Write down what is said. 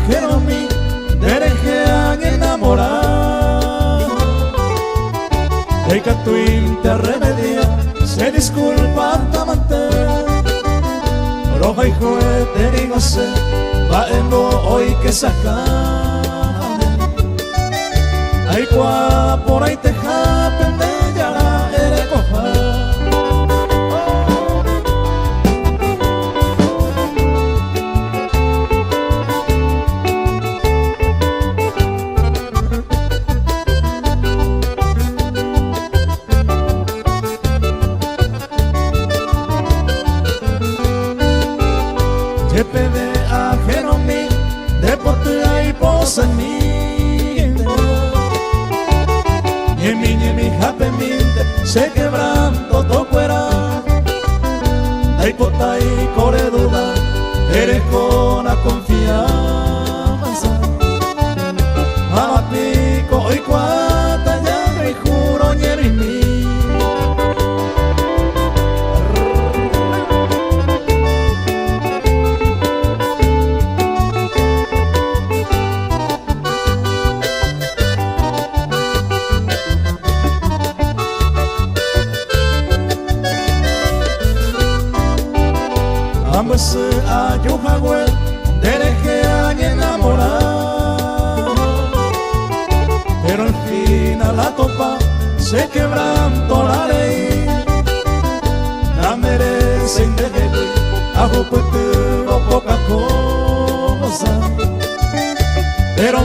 Jeromi, derejean enamorar. De Catuín te remedia, se disculpa tamante. Roja y juguete digo se, va en hoy que sacar. Ay, cua por ahí te japen de yara, ere coja. Pede a Jeromi, de portuga y pose en mí. Ni mi japeminte, se quebranto tocuera. Ay pota y core duda, eres con la confianza. Mama pico hoy cuata ya y juro ñeri mí. Ambos a Yuhagüel, derejean enamorar. Pero al final la topa se quebrantó la ley. La merecen de Jehui, a poca cosa. Pero